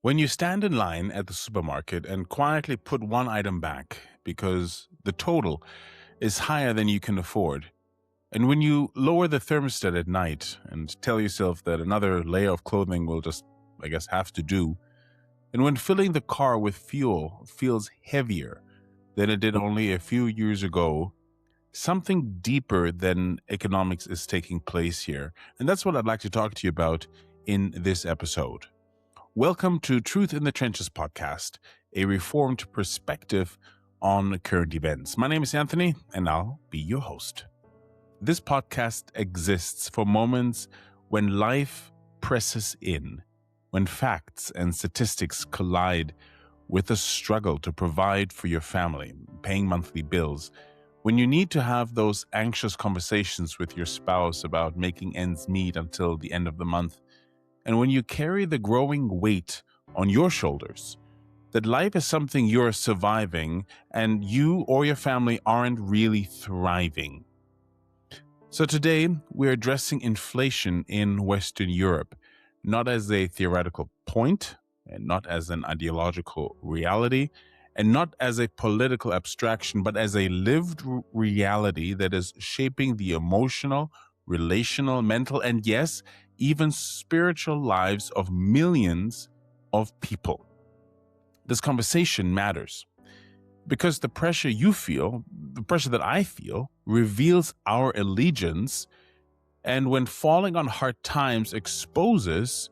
When you stand in line at the supermarket and quietly put one item back because the total is higher than you can afford, and when you lower the thermostat at night and tell yourself that another layer of clothing will just, have to do, and when filling the car with fuel feels heavier than it did only a few years ago, something deeper than economics is taking place here. And that's what I'd like to talk to you about in this episode. Welcome to Truth in the Trenches podcast, a reformed perspective on current events. My name is Anthony, and I'll be your host. This podcast exists for moments when life presses in, when facts and statistics collide with the struggle to provide for your family, paying monthly bills, when you need to have those anxious conversations with your spouse about making ends meet until the end of the month, and when you carry the growing weight on your shoulders, that life is something you're surviving and you or your family aren't really thriving. So today, we're addressing inflation in Western Europe, not as a theoretical point, and not as an ideological reality, and not as a political abstraction, but as a lived reality that is shaping the emotional, relational, mental, and yes, even spiritual lives of millions of people. This conversation matters because the pressure you feel, the pressure that I feel, reveals our allegiance, and when falling on hard times exposes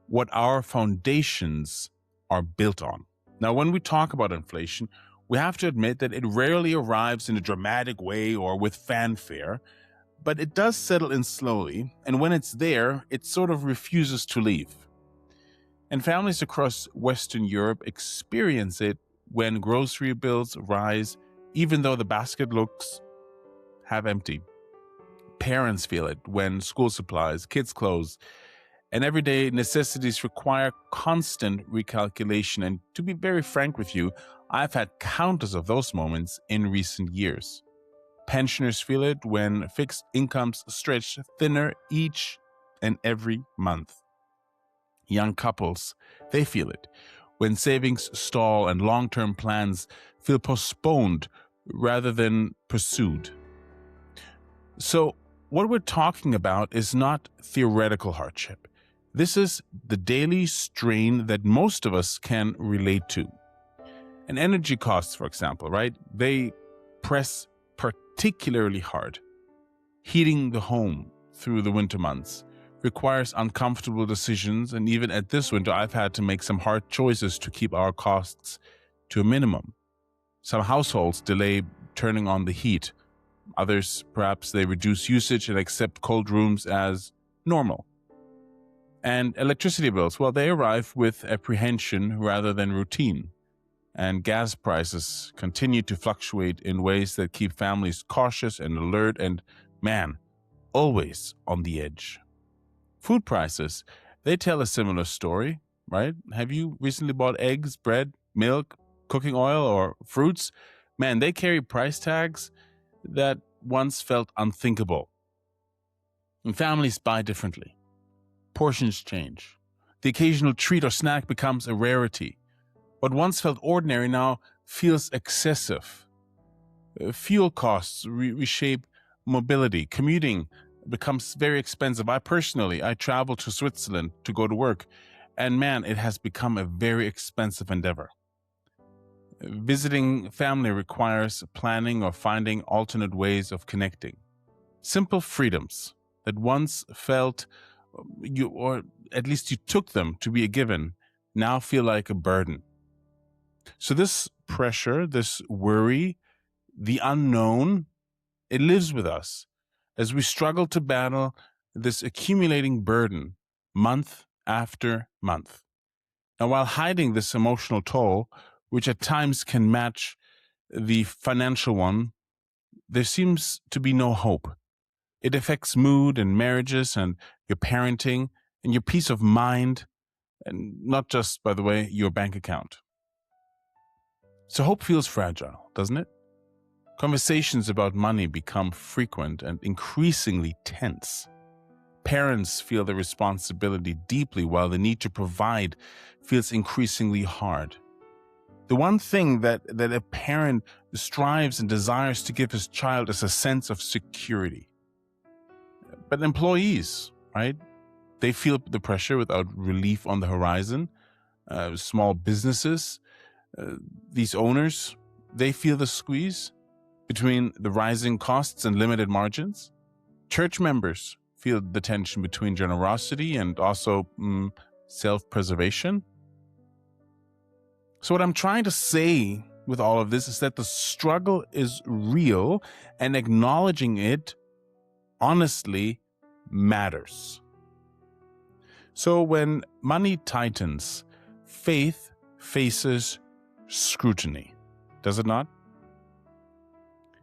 what our foundations are built on. Now, when we talk about inflation, we have to admit that it rarely arrives in a dramatic way or with fanfare, but it does settle in slowly, and when it's there, it sort of refuses to leave. And families across Western Europe experience it when grocery bills rise, even though the basket looks half empty. Parents feel it when school supplies, kids' clothes, and everyday necessities require constant recalculation. And to be very frank with you, I've had countless of those moments in recent years. Pensioners feel it when fixed incomes stretch thinner each and every month. Young couples, they feel it when savings stall and long-term plans feel postponed rather than pursued. So what we're talking about is not theoretical hardship. This is the daily strain that most of us can relate to. And energy costs, for example, right? They press particularly hard. Heating the home through the winter months requires uncomfortable decisions, and even at this winter, I've had to make some hard choices to keep our costs to a minimum. Some households delay turning on the heat. Others, perhaps they reduce usage and accept cold rooms as normal. And electricity bills, well, they arrive with apprehension rather than routine. And gas prices continue to fluctuate in ways that keep families cautious and alert and, always on the edge. Food prices, they tell a similar story, right? Have you recently bought eggs, bread, milk, cooking oil, or fruits? They carry price tags that once felt unthinkable. And families buy differently. Portions change. The occasional treat or snack becomes a rarity. What once felt ordinary now feels excessive. Fuel costs reshape mobility. Commuting becomes very expensive. I travel to Switzerland to go to work, and it has become a very expensive endeavor. Visiting family requires planning or finding alternate ways of connecting. Simple freedoms that once felt or at least you took them to be a given, now feel like a burden. So this pressure, this worry, the unknown, it lives with us as we struggle to battle this accumulating burden month after month. Now, while hiding this emotional toll, which at times can match the financial one, there seems to be no hope. It affects mood and marriages and your parenting and your peace of mind, and not just, by the way, your bank account. So hope feels fragile, doesn't it? Conversations about money become frequent and increasingly tense. Parents feel the responsibility deeply while the need to provide feels increasingly hard. The one thing that a parent strives and desires to give his child is a sense of security. But employees, right? They feel the pressure without relief on the horizon. Small businesses, these owners, they feel the squeeze between the rising costs and limited margins. Church members feel the tension between generosity and also self-preservation. So what I'm trying to say with all of this is that the struggle is real, and acknowledging it honestly matters. So when money tightens, faith faces scrutiny, does it not?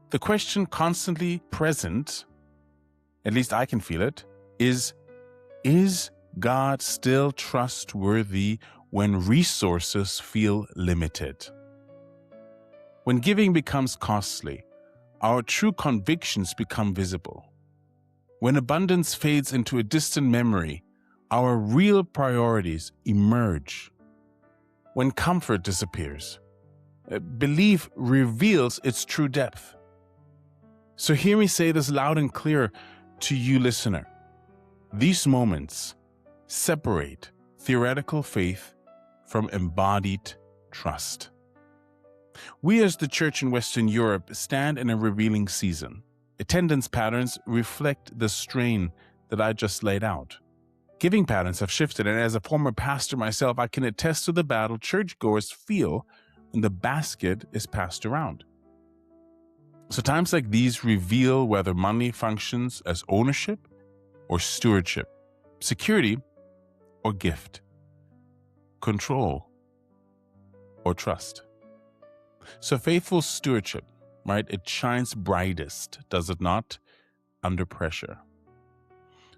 The question constantly present, at least I can feel it, is God still trustworthy when resources feel limited? When giving becomes costly, our true convictions become visible. When abundance fades into a distant memory, our real priorities emerge. When comfort disappears, belief reveals its true depth. So hear me say this loud and clear to you, listener. These moments separate theoretical faith from embodied trust. We as the church in Western Europe stand in a revealing season. Attendance patterns reflect the strain that I just laid out. Giving patterns have shifted, and as a former pastor myself, I can attest to the battle churchgoers feel when the basket is passed around. So times like these reveal whether money functions as ownership or stewardship, security or gift, control or trust. So faithful stewardship, right? It shines brightest, does it not, under pressure.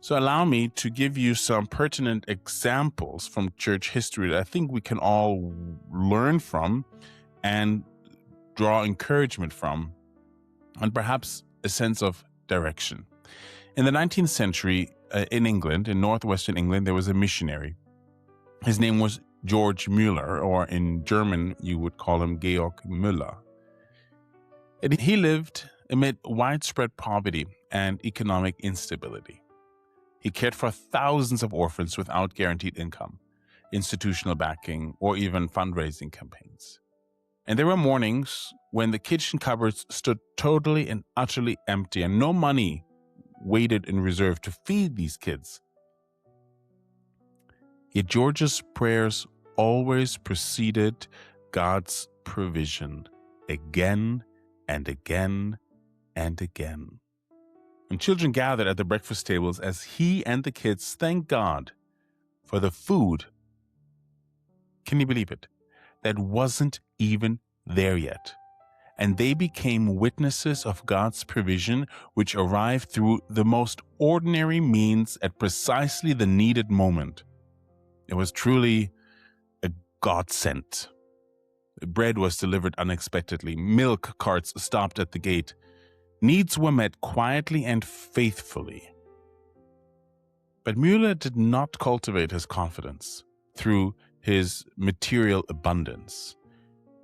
So allow me to give you some pertinent examples from church history that I think we can all learn from and draw encouragement from, and perhaps a sense of direction. In the 19th century, in England, in northwestern England, there was a missionary. His name was George Müller, or in German, you would call him Georg Müller. And he lived amid widespread poverty and economic instability. He cared for thousands of orphans without guaranteed income, institutional backing, or even fundraising campaigns. And there were mornings when the kitchen cupboards stood totally and utterly empty, and no money waited in reserve to feed these kids. Yet George's prayers always preceded God's provision again and again and again. And children gathered at the breakfast tables as he and the kids thanked God for the food. Can you believe it? That wasn't even there yet. And they became witnesses of God's provision, which arrived through the most ordinary means at precisely the needed moment. It was truly a godsend. Bread was delivered unexpectedly. Milk carts stopped at the gate. Needs were met quietly and faithfully. But Müller did not cultivate his confidence through his material abundance,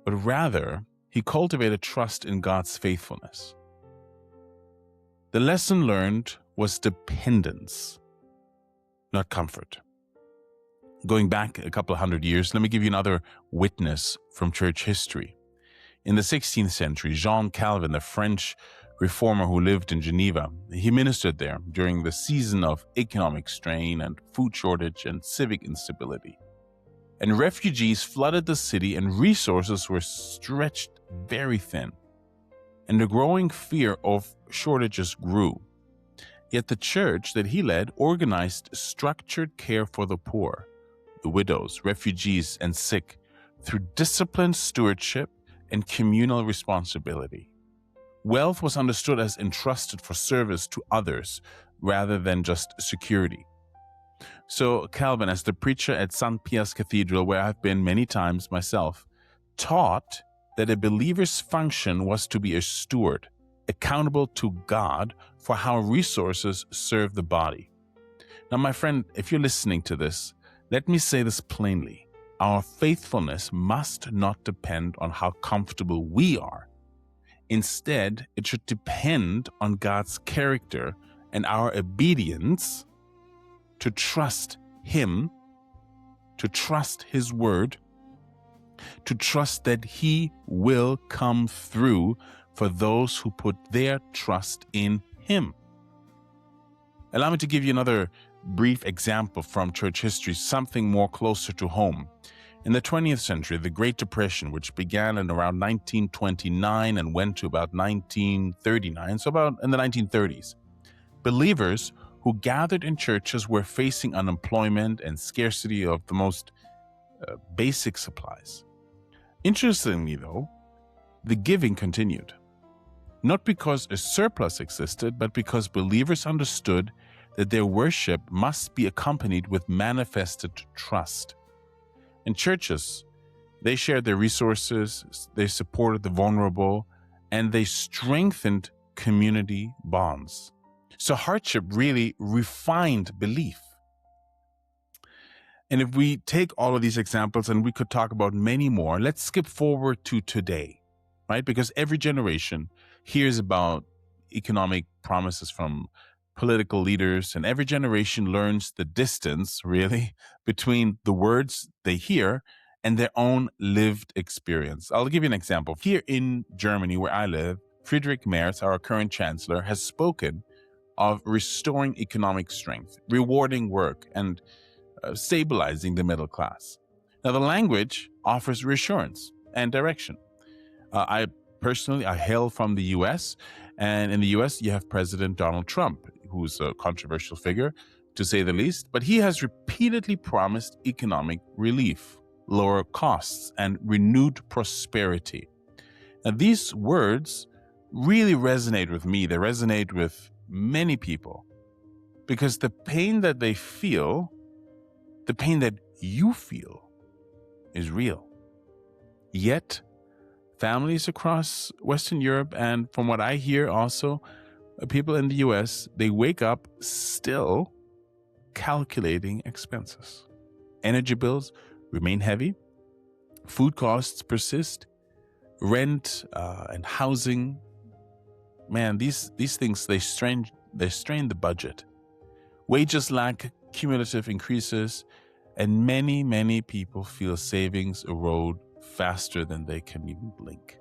but rather he cultivated trust in God's faithfulness. The lesson learned was dependence, not comfort. Going back a couple of hundred years, let me give you another witness from church history. In the 16th century, Jean Calvin, the French reformer who lived in Geneva, he ministered there during the season of economic strain and food shortage and civic instability. And refugees flooded the city and resources were stretched very thin. And the growing fear of shortages grew. Yet the church that he led organized structured care for the poor, the widows, refugees, and sick through disciplined stewardship and communal responsibility. Wealth was understood as entrusted for service to others rather than just security. So Calvin, as the preacher at St. Pius Cathedral, where I've been many times myself, taught that a believer's function was to be a steward, accountable to God for how resources serve the body. Now, my friend, if you're listening to this, let me say this plainly. Our faithfulness must not depend on how comfortable we are. Instead, it should depend on God's character and our obedience to trust Him, to trust His word, to trust that He will come through for those who put their trust in Him. Allow me to give you another brief example from church history, something more closer to home. In the 20th century, the Great Depression, which began in around 1929 and went to about 1939, so about in the 1930s, believers who gathered in churches were facing unemployment and scarcity of the most basic supplies. Interestingly, though, the giving continued. Not because a surplus existed, but because believers understood that their worship must be accompanied with manifested trust. In churches, they shared their resources, they supported the vulnerable, and they strengthened community bonds. So hardship really refined belief. And if we take all of these examples, and we could talk about many more, let's skip forward to today, right? Because every generation hears about economic promises from political leaders, and every generation learns the distance, really, between the words they hear and their own lived experience. I'll give you an example. Here in Germany, where I live, Friedrich Merz, our current chancellor, has spoken of restoring economic strength, rewarding work, and stabilizing the middle class. Now, the language offers reassurance and direction. I hail from the U.S., and in the U.S., you have President Donald Trump, who's a controversial figure, to say the least, but he has repeatedly promised economic relief, lower costs, and renewed prosperity. Now, these words really resonate with me. They resonate with many people, because the pain that they feel, the pain that you feel, is real. Yet, families across Western Europe, and from what I hear also, people in the US, they wake up still calculating expenses. Energy bills remain heavy. Food costs persist. Rent and housing. Man, these things, they strain the budget. Wages lack cumulative increases, and many people feel savings erode faster than they can even blink.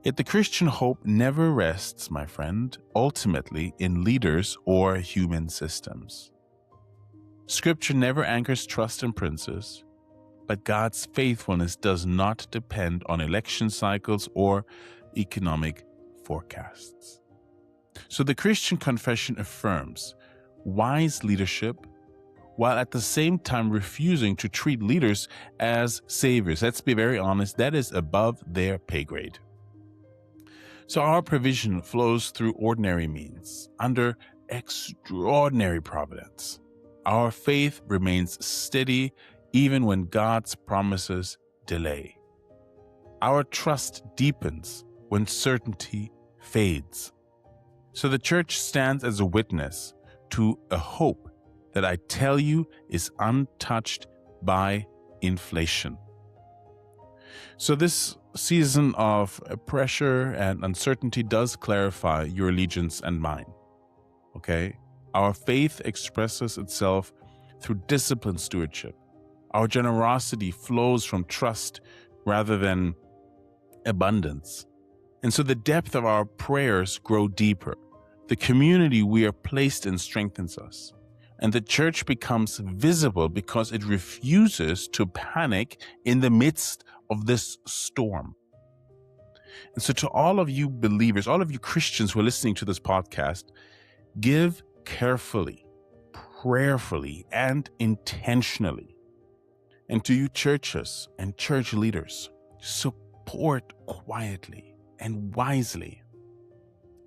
Yet the Christian hope never rests, my friend, ultimately in leaders or human systems. Scripture never anchors trust in princes, but God's faithfulness does not depend on election cycles or economic forecasts. So the Christian confession affirms wise leadership, while at the same time refusing to treat leaders as saviors. Let's be very honest, that is above their pay grade. So our provision flows through ordinary means, under extraordinary providence. Our faith remains steady even when God's promises delay. Our trust deepens when certainty fades. So the church stands as a witness to a hope that I tell you is untouched by inflation. So this season of pressure and uncertainty does clarify your allegiance and mine. Okay? Our faith expresses itself through disciplined stewardship. Our generosity flows from trust rather than abundance. And so the depth of our prayers grow deeper. The community we are placed in strengthens us. And the church becomes visible because it refuses to panic in the midst of this storm. And so to all of you believers, all of you Christians who are listening to this podcast, give carefully, prayerfully, and intentionally. And to you churches and church leaders, support quietly and wisely.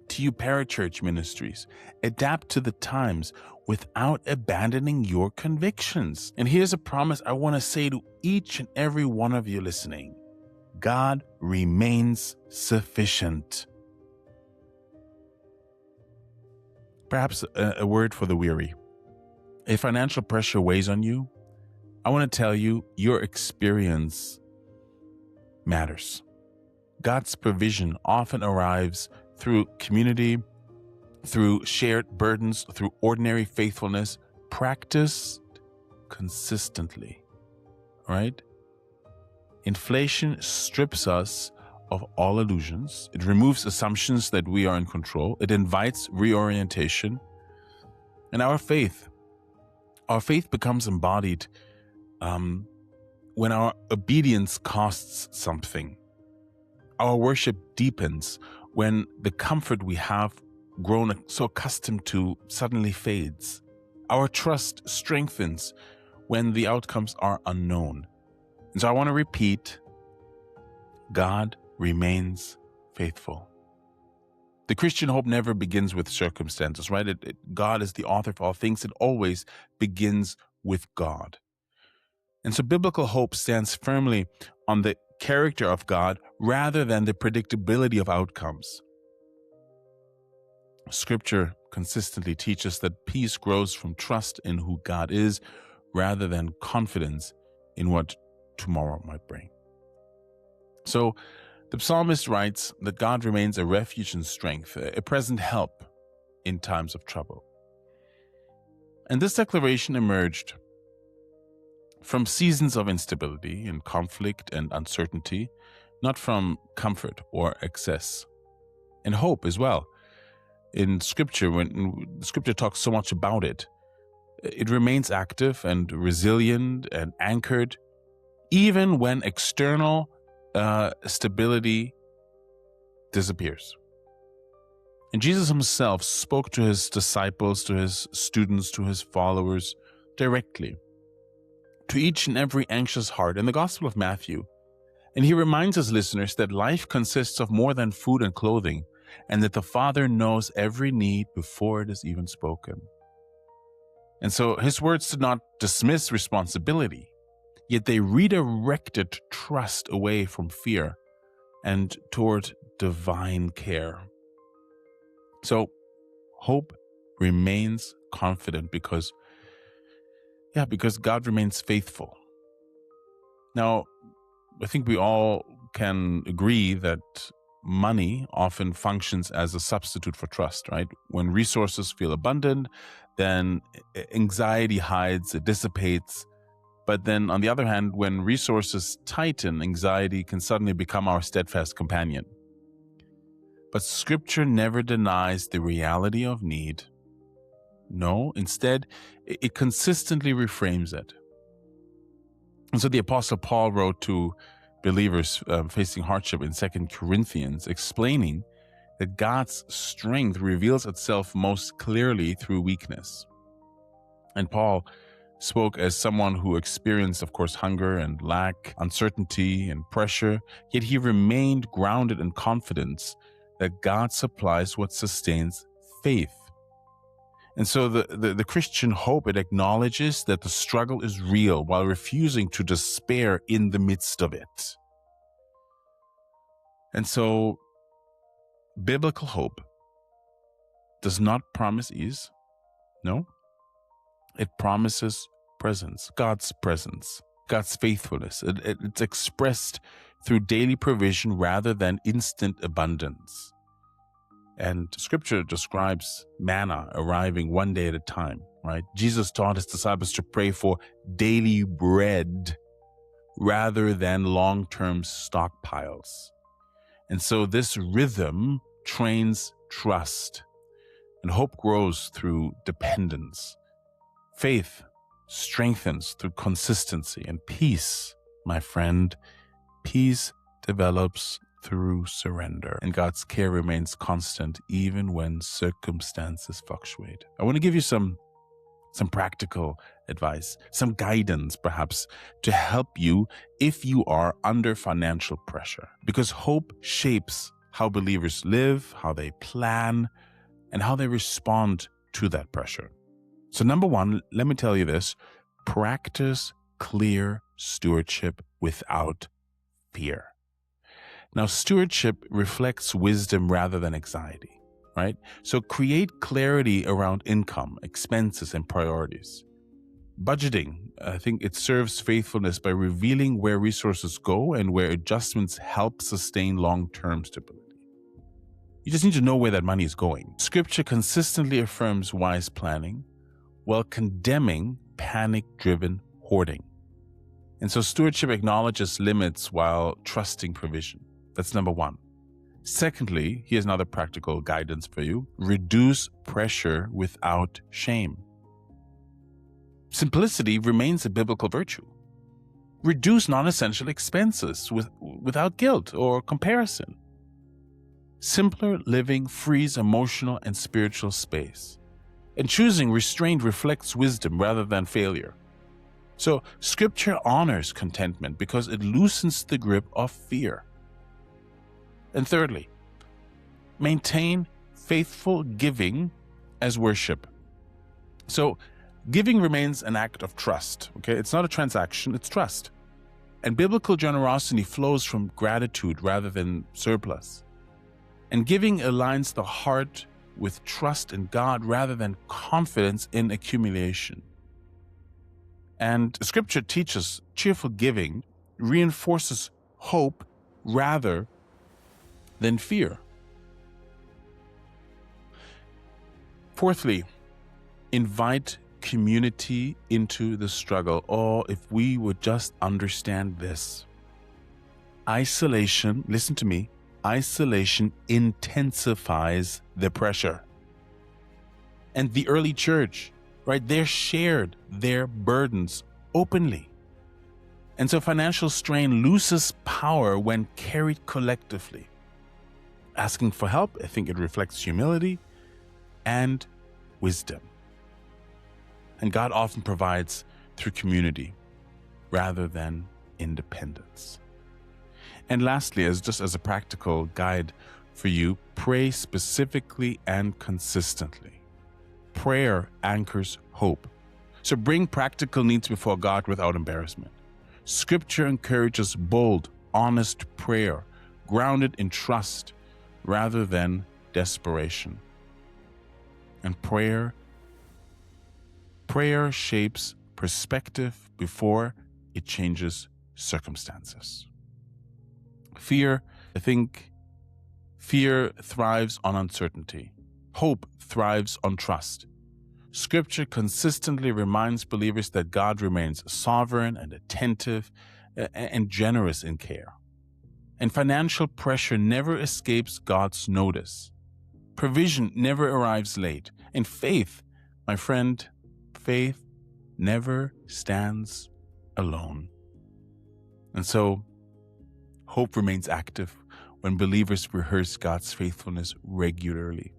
To you parachurch ministries, adapt to the times without abandoning your convictions. And here's a promise I want to say to each and every one of you listening. God remains sufficient. Perhaps a word for the weary. If financial pressure weighs on you, I want to tell you, your experience matters. God's provision often arrives through community, through shared burdens, through ordinary faithfulness, practiced consistently, right? Inflation strips us of all illusions. It removes assumptions that we are in control. It invites reorientation. And our faith becomes embodied when our obedience costs something. Our worship deepens when the comfort we have grown so accustomed to suddenly fades. Our trust strengthens when the outcomes are unknown. And so I want to repeat, God remains faithful. The Christian hope never begins with circumstances, right? God is the author of all things. It always begins with God. And so biblical hope stands firmly on the character of God rather than the predictability of outcomes. Scripture consistently teaches that peace grows from trust in who God is rather than confidence in what tomorrow might bring. So the psalmist writes that God remains a refuge and strength, a present help in times of trouble. And this declaration emerged from seasons of instability and conflict and uncertainty, not from comfort or excess. And hope as well. In Scripture, when Scripture talks so much about it, it remains active and resilient and anchored, even when external stability disappears. And Jesus himself spoke to his disciples, to his students, to his followers directly, to each and every anxious heart in the Gospel of Matthew. And he reminds his listeners that life consists of more than food and clothing, and that the Father knows every need before it is even spoken. And so his words did not dismiss responsibility, yet they redirected trust away from fear and toward divine care. So hope remains confident because God remains faithful. Now, I think we all can agree that money often functions as a substitute for trust, right? When resources feel abundant, then anxiety hides, it dissipates. But then on the other hand, when resources tighten, anxiety can suddenly become our steadfast companion. But Scripture never denies the reality of need. No, instead, it consistently reframes it. And so the Apostle Paul wrote to believers facing hardship in 2 Corinthians, explaining that God's strength reveals itself most clearly through weakness. And Paul spoke as someone who experienced, of course, hunger and lack, uncertainty and pressure, yet he remained grounded in confidence that God supplies what sustains faith. And so the Christian hope, it acknowledges that the struggle is real while refusing to despair in the midst of it. And so biblical hope does not promise ease. No, it promises presence, God's faithfulness. It's expressed through daily provision rather than instant abundance. And Scripture describes manna arriving one day at a time, right? Jesus taught his disciples to pray for daily bread rather than long-term stockpiles. And so this rhythm trains trust, and hope grows through dependence. Faith strengthens through consistency, and peace, my friend, peace develops through surrender, and God's care remains constant even when circumstances fluctuate. I want to give you some practical advice, some guidance perhaps to help you if you are under financial pressure, because hope shapes how believers live, how they plan, and how they respond to that pressure. So number one, let me tell you this: practice clear stewardship without fear. Now, stewardship reflects wisdom rather than anxiety, right? So create clarity around income, expenses, and priorities. Budgeting, I think it serves faithfulness by revealing where resources go and where adjustments help sustain long-term stability. You just need to know where that money is going. Scripture consistently affirms wise planning while condemning panic-driven hoarding. And so stewardship acknowledges limits while trusting provision. That's number one. Secondly, here's another practical guidance for you. Reduce pressure without shame. Simplicity remains a biblical virtue. Reduce non-essential expenses without guilt or comparison. Simpler living frees emotional and spiritual space. And choosing restraint reflects wisdom rather than failure. So Scripture honors contentment because it loosens the grip of fear. And thirdly, maintain faithful giving as worship. So giving remains an act of trust. Okay, it's not a transaction, it's trust. And biblical generosity flows from gratitude rather than surplus. And giving aligns the heart with trust in God rather than confidence in accumulation. And Scripture teaches cheerful giving reinforces hope rather than fear. Fourthly, invite community into the struggle. Oh, if we would just understand this. Isolation, listen to me, isolation intensifies the pressure. And the early church, right, they shared their burdens openly. And so financial strain loses power when carried collectively. Asking for help, I think it reflects humility and wisdom. And God often provides through community rather than independence. And lastly, just as a practical guide for you, pray specifically and consistently. Prayer anchors hope. So bring practical needs before God without embarrassment. Scripture encourages bold, honest prayer, grounded in trust rather than desperation. And prayer shapes perspective before it changes circumstances. Fear thrives on uncertainty. Hope thrives on trust. Scripture consistently reminds believers that God remains sovereign and attentive and generous in care. And financial pressure never escapes God's notice. Provision never arrives late. And faith, my friend, faith never stands alone. And so, hope remains active when believers rehearse God's faithfulness regularly.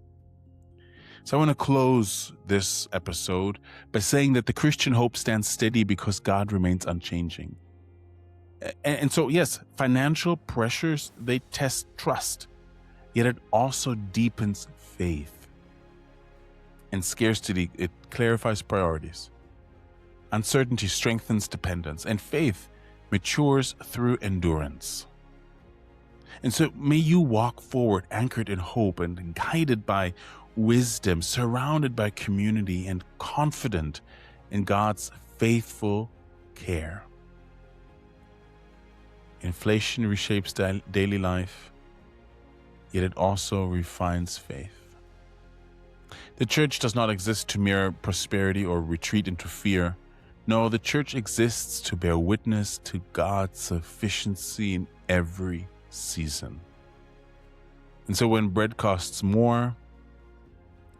So I want to close this episode by saying that the Christian hope stands steady because God remains unchanging. And so, yes, financial pressures, they test trust, yet it also deepens faith. And scarcity, it clarifies priorities. Uncertainty strengthens dependence, and faith matures through endurance. And so may you walk forward anchored in hope and guided by wisdom, surrounded by community, and confident in God's faithful care. Inflation reshapes daily life, yet it also refines faith. The church does not exist to mirror prosperity or retreat into fear. No, the church exists to bear witness to God's sufficiency in every season. And so when bread costs more,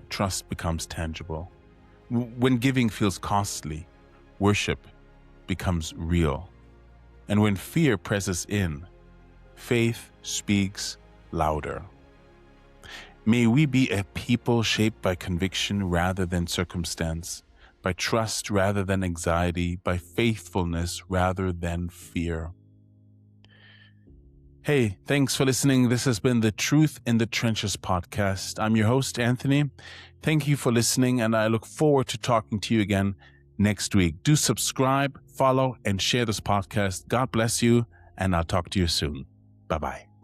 trust becomes tangible. When giving feels costly, worship becomes real. And when fear presses in, faith speaks louder. May we be a people shaped by conviction rather than circumstance, by trust rather than anxiety, by faithfulness rather than fear. Hey, thanks for listening. This has been the Truth in the Trenches podcast. I'm your host, Anthony. Thank you for listening, and I look forward to talking to you again next week. Do subscribe, follow, and share this podcast. God bless you, and I'll talk to you soon. Bye-bye.